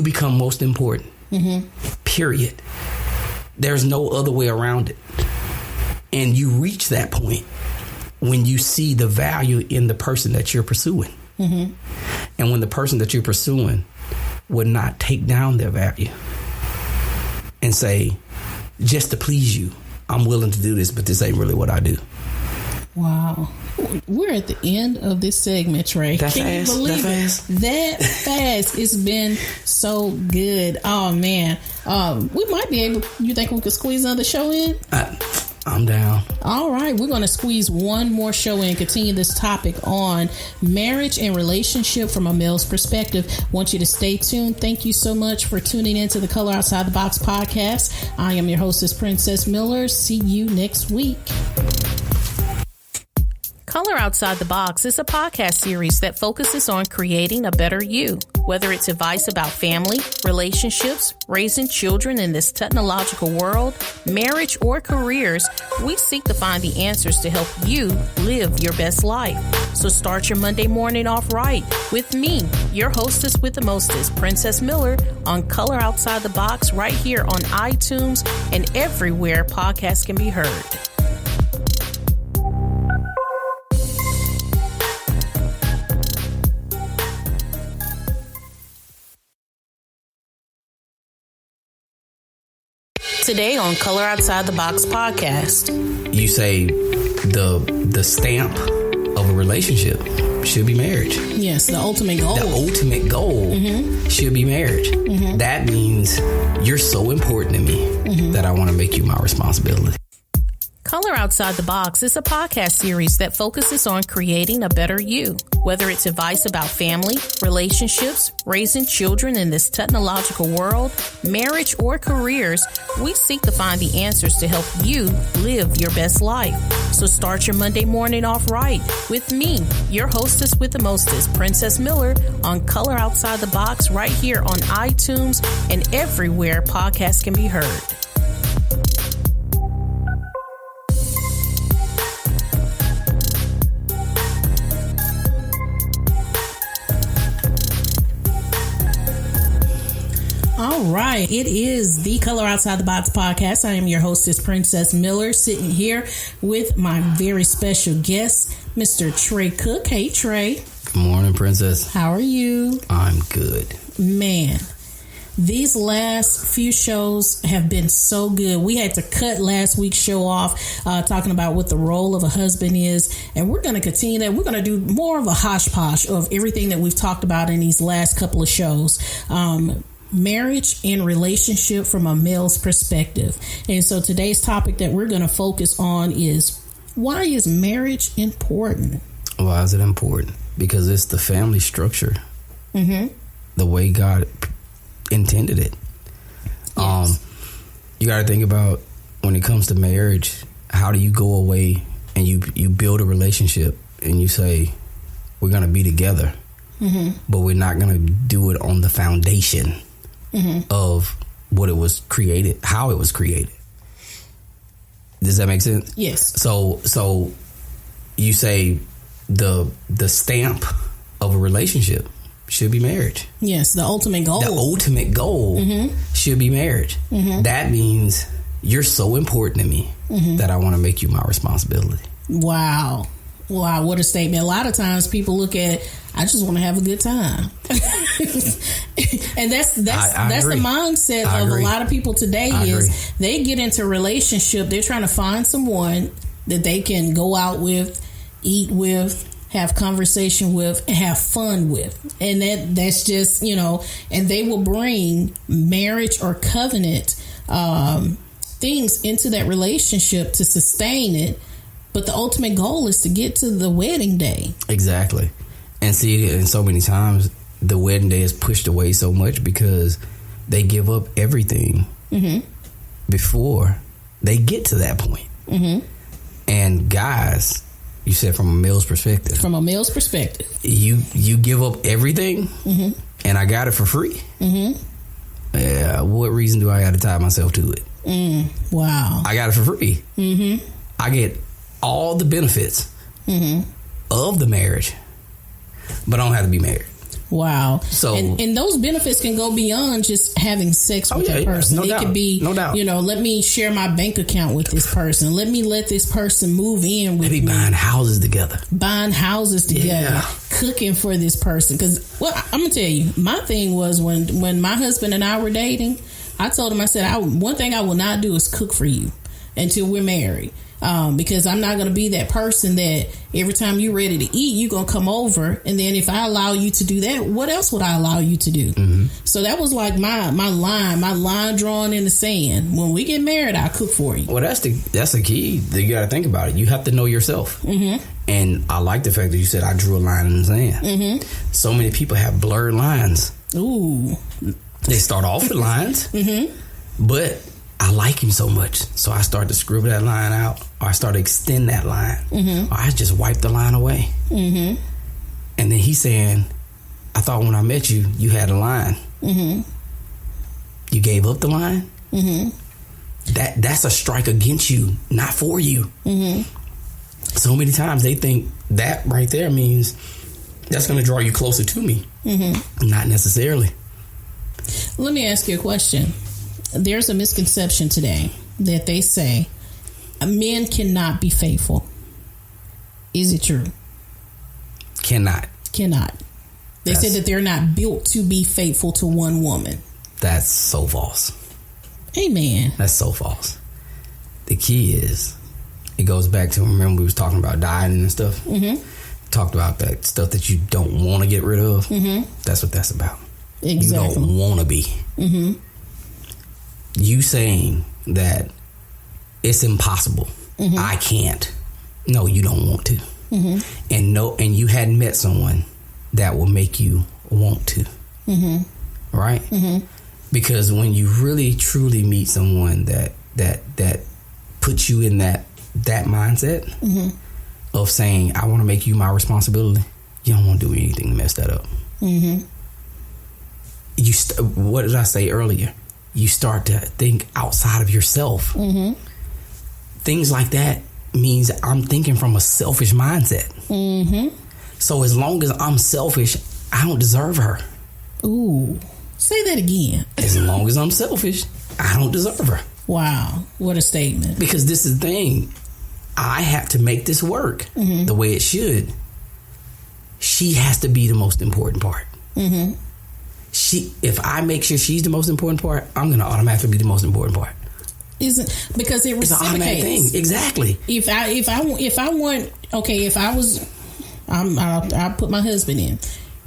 you become most important. Period. There's no other way around it. And you reach that point when you see the value in the person that you're pursuing. And when the person that you're pursuing would not take down their value and say, just to please you, I'm willing to do this, but this ain't really what I do. Wow. We're at the end of this segment, Trey. Can you believe it? That fast. It's been so good. Oh, man. We might be able, you think we could squeeze another show in? I'm down. All right. We're going to squeeze one more show in, continue this topic on marriage and relationship from a male's perspective. Want you to stay tuned. Thank you so much for tuning in to the Color Outside the Box podcast. I am your hostess, Princess Miller. See you next week. Color Outside the Box is a podcast series that focuses on creating a better you. Whether it's advice about family, relationships, raising children in this technological world, marriage, or careers, we seek to find the answers to help you live your best life. So start your Monday morning off right with me, your hostess with the mostest, Princess Miller, on Color Outside the Box right here on iTunes and everywhere podcasts can be heard. Today on Color Outside the Box podcast. You say the stamp of a relationship should be marriage. Yes, the ultimate goal. The ultimate goal should be marriage. That means you're so important to me that I want to make you my responsibility. Color Outside the Box is a podcast series that focuses on creating a better you. Whether it's advice about family, relationships, raising children in this technological world, marriage, or careers, we seek to find the answers to help you live your best life. So start your Monday morning off right with me, your hostess with the mostest, Princess Miller, on Color Outside the Box right here on iTunes and everywhere podcasts can be heard. All right. It is the Color Outside the Box podcast. I am your hostess, Princess Miller, sitting here with my very special guest, Mr. Tre Cook. Hey, Trey. Good morning, Princess. How are you? I'm good. Man, these last few shows have been so good. We had to cut last week's show off talking about what the role of a husband is. And we're going to continue that. We're going to do more of a hodgepodge of everything that we've talked about in these last couple of shows. Marriage and relationship from a male's perspective. And so today's topic that we're going to focus on is, why is marriage important? Why is it important? Because it's the family structure. The way God intended it. Yes. You got to think about, when it comes to marriage, how do you go away and you build a relationship and you say, we're going to be together, but we're not going to do it on the foundation of what it was created, how it was created. Does that make sense? Yes. So you say the stamp of a relationship should be marriage. Yes, the ultimate goal. The ultimate goal should be marriage. That means you're so important to me that I want to make you my responsibility. Wow, what a statement. A lot of times people look at, I just want to have a good time. And that's the mindset of a lot of people today. Is they get into a relationship, they're trying to find someone that they can go out with, eat with, have conversation with, and have fun with. And that's just, and they will bring marriage or covenant things into that relationship to sustain it. But the ultimate goal is to get to the wedding day. Exactly. And see, and so many times the wedding day is pushed away so much because they give up everything before they get to that point. And guys, you said from a male's perspective. From a male's perspective. You give up everything and I got it for free. Yeah, what reason do I got to tie myself to it? Wow. I got it for free. I get all the benefits of the marriage, but I don't have to be married. Wow. So and those benefits can go beyond just having sex with that person. No doubt. Could be, no doubt. Let me share my bank account with this person. Let this person move in with me. Buying houses together. Yeah. Cooking for this person. Because, I'm going to tell you, my thing was when my husband and I were dating, I told him, I said, one thing I will not do is cook for you until we're married. Because I'm not going to be that person that every time you're ready to eat, you're going to come over. And then if I allow you to do that, what else would I allow you to do? Mm-hmm. So that was like my line drawn in the sand. When we get married, I'll cook for you. Well, that's the key that you got to think about it. You have to know yourself. Mm-hmm. And I like the fact that you said I drew a line in the sand. Mm-hmm. So many people have blurred lines. Ooh. They start off with lines, mm-hmm. but I like him so much, so I start to scribble that line out, or I start to extend that line, mm-hmm. or I just wipe the line away. Mm-hmm. And then he's saying, I thought when I met you, you had a line. Mm-hmm. You gave up the line? Mm-hmm. That's a strike against you, not for you. Mm-hmm. So many times they think that right there means that's going to draw you closer to me. Mm-hmm. Not necessarily. Let me ask you a question. There's a misconception today that they say men cannot be faithful. Is it true? Cannot. They say that they're not built to be faithful to one woman. That's so false. Amen. That's so false. The key is, it goes back to, remember we was talking about dieting and stuff? Mm-hmm. Talked about that stuff that you don't want to get rid of. Mm-hmm. That's what that's about. Exactly. You don't want to be. Mm-hmm. You saying that it's impossible. Mm-hmm. I can't. No, you don't want to. Mm-hmm. And you hadn't met someone that will make you want to. Mm-hmm. Right? Mm-hmm. Because when you really truly meet someone that puts you in that mindset mm-hmm. of saying, I want to make you my responsibility, you don't want to do anything to mess that up. Mm-hmm. What did I say earlier? You start to think outside of yourself. Mm-hmm. Things like that means I'm thinking from a selfish mindset. Mm-hmm. So as long as I'm selfish, I don't deserve her. Ooh, say that again. As long as I'm selfish, I don't deserve her. Wow, what a statement. Because this is the thing. I have to make this work mm-hmm. the way it should. She has to be the most important part. Mm-hmm. If I make sure she's the most important part, I'm going to automatically be the most important part. Isn't because it reciprocates. It's an automatic thing. Exactly. I'll put my husband in.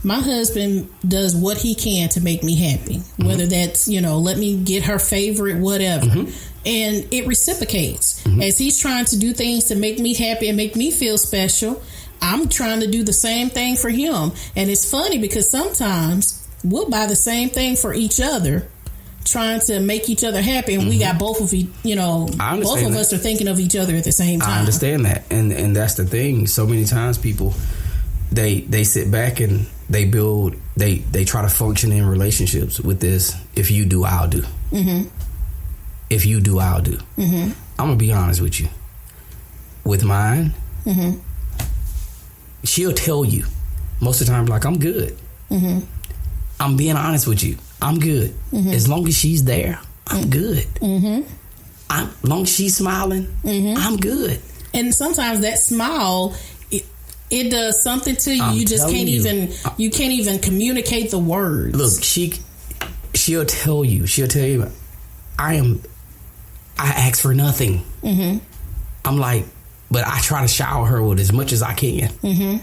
My husband does what he can to make me happy, mm-hmm. whether that's, let me get her favorite, whatever. Mm-hmm. And it reciprocates. Mm-hmm. As he's trying to do things to make me happy and make me feel special, I'm trying to do the same thing for him. And it's funny because sometimes we'll buy the same thing for each other, trying to make each other happy, and mm-hmm. we got both of both of us are thinking of each other at the same time. I understand that, and that's the thing. So many times people they sit back and they try to function in relationships with this. If you do, I'll do. Mm-hmm. If you do, I'll do. Mm-hmm. I'm gonna be honest with you. With mine, mm-hmm. she'll tell you most of the time, like, I'm good. Mm-hmm. I'm being honest with you. I'm good. Mm-hmm. As long as she's there, I'm good. Mm-hmm. As long as she's smiling, mm-hmm. I'm good. And sometimes that smile, it does something to you. You just can't even communicate the words. Look, she'll tell you. I ask for nothing. Mm-hmm. I'm like, but I try to shower her with as much as I can. Mm-hmm.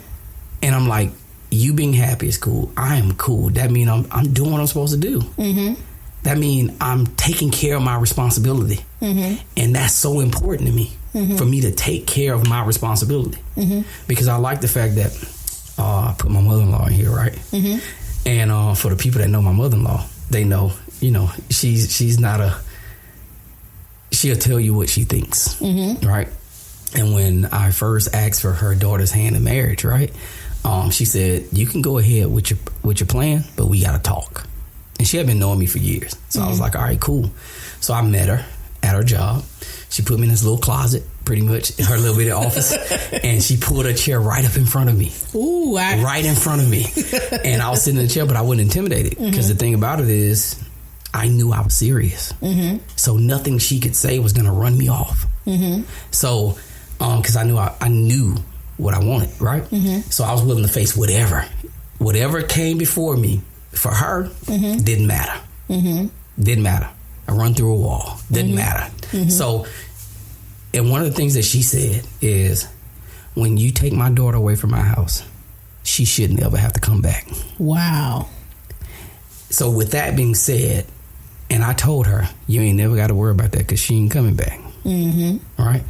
And I'm like, you being happy is cool. I am cool. That means I'm doing what I'm supposed to do. Mm-hmm. That means I'm taking care of my responsibility. Mm-hmm. And that's so important to me, mm-hmm. for me to take care of my responsibility. Mm-hmm. Because I like the fact that I put my mother-in-law in here, right? Mm-hmm. And for the people that know my mother-in-law, they know, she's not she'll tell you what she thinks, mm-hmm. right? And when I first asked for her daughter's hand in marriage, right? She said, you can go ahead with your plan, but we got to talk. And she had been knowing me for years. So mm-hmm. I was like, all right, cool. So I met her at her job. She put me in this little closet, pretty much, her little bitty office. And she pulled a chair right up in front of me. Ooh, right in front of me. And I was sitting in the chair, but I wasn't intimidated. Because the thing about it is, I knew I was serious. So nothing she could say was going to run me off. So, because I knew what I wanted, right? So I was willing to face whatever came before me. For her, didn't matter. Didn't matter. I run through a wall. Didn't matter. So, and one of the things that she said is, when you take my daughter away from my house, she shouldn't ever have to come back. Wow. So with that being said, and I told her, you ain't never got to worry about that because she ain't coming back. All right?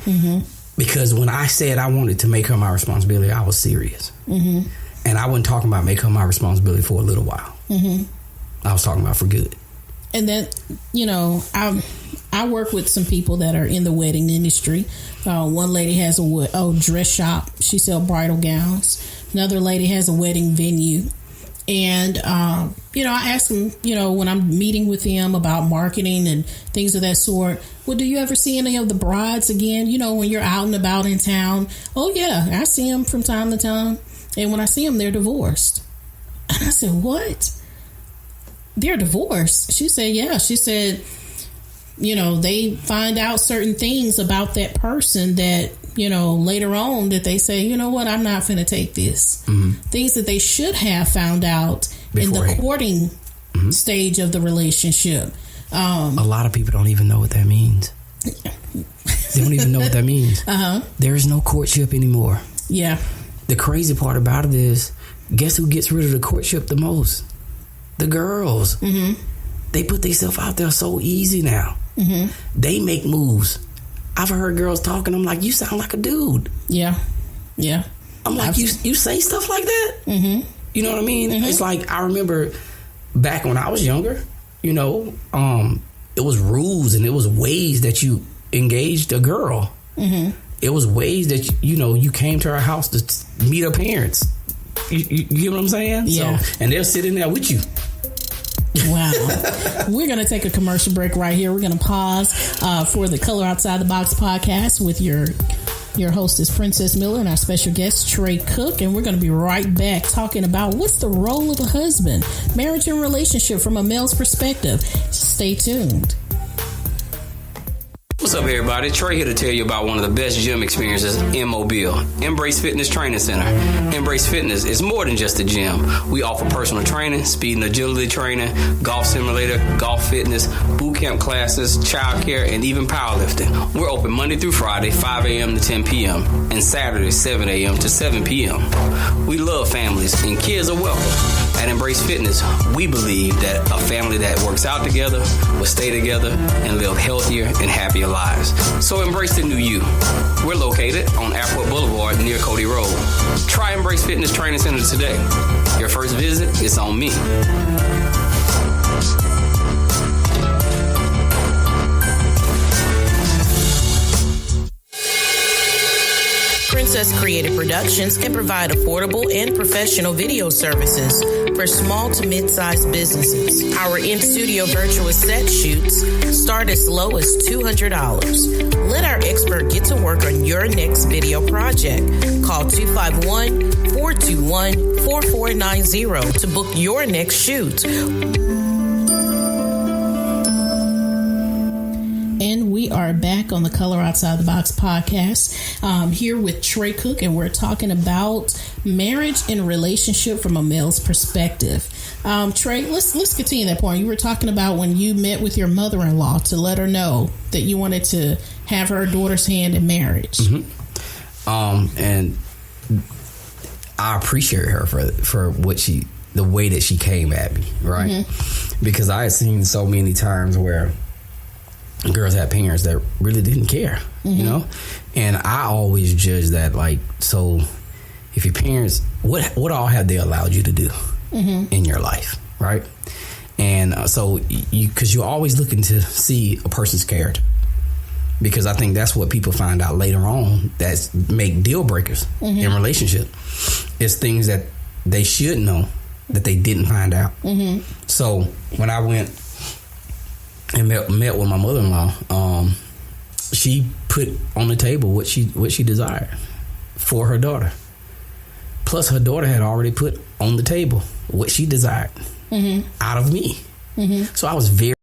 Because when I said I wanted to make her my responsibility, I was serious. And I wasn't talking about make her my responsibility for a little while. I was talking about for good. And then, you know, I work with some people that are in the wedding industry. One lady has a dress shop. She sells bridal gowns. Another lady has a wedding venue. And, you know, I ask them, you know, when I'm meeting with them about marketing and things of that sort, well, do you ever see any of the brides again? You know, when you're out and about in town? Oh, yeah, I see them from time to time. And when I see them, they're divorced. And I said, what? They're divorced? She said, yeah. She said, you know, they find out certain things about that person that, you know, later on that they say, you know what, I'm not going to take this. Things that they should have found out in the courting stage of the relationship. A lot of people don't even know what that means. They don't even know what that means. There is no courtship anymore. Yeah. The crazy part about it is, guess who gets rid of the courtship the most? The girls. They put themselves out there so easy now. They make moves. I've heard girls talking. I'm like, you sound like a dude. Yeah. I'm like, you say stuff like that? You know what I mean? It's like, I remember back when I was younger, you know, it was rules and it was ways that you engaged a girl. It was ways that, you know, you came to her house to meet her parents. You get what I'm saying? Yeah. So, and they'll sit in there with you. Wow. We're going to take a commercial break right here. We're going to pause for the Color Outside the Box podcast with your hostess, Princess Miller, and our special guest, Tre Cook. And we're going to be right back talking about what's the role of a husband, marriage and relationship from a male's perspective. Stay tuned. What's up, everybody? Trey here to tell you about one of the best gym experiences in Mobile, Embrace Fitness Training Center. Embrace Fitness is more than just a gym. We offer personal training, speed and agility training, golf simulator, golf fitness, boot camp classes, childcare, and even powerlifting. We're open Monday through Friday, 5 a.m. to 10 p.m., and Saturday, 7 a.m. to 7 p.m. We love families, and kids are welcome. At Embrace Fitness, we believe that a family that works out together will stay together and live healthier and happier lives. So embrace the new you. We're located on Airport Boulevard near Cody Road. Try Embrace Fitness Training Center today. Your first visit is on me. Princess Creative Productions can provide affordable and professional video services for small to mid-sized businesses. Our in-studio virtual set shoots start as low as $200. Let our expert get to work on your next video project. Call 251-421-4490 to book your next shoot. And we are back on the Color Outside the Box podcast here with Tre Cook, and we're talking about marriage and relationship from a male's perspective. Tre, let's continue that point. You were talking about when you met with your mother-in-law to let her know that you wanted to have her daughter's hand in marriage. And I appreciate her for the way that she came at me, right? Because I had seen so many times where girls had parents that really didn't care, you know? And I always judge that, like, so if your parents, what all have they allowed you to do in your life, right? And so because you're always looking to see a person's character, because I think that's what people find out later on that make deal breakers in relationship. It's things that they should know that they didn't find out. So when I went and met with my mother-in-law, she put on the table what she desired for her daughter. Plus, her daughter had already put on the table what she desired out of me. So I was very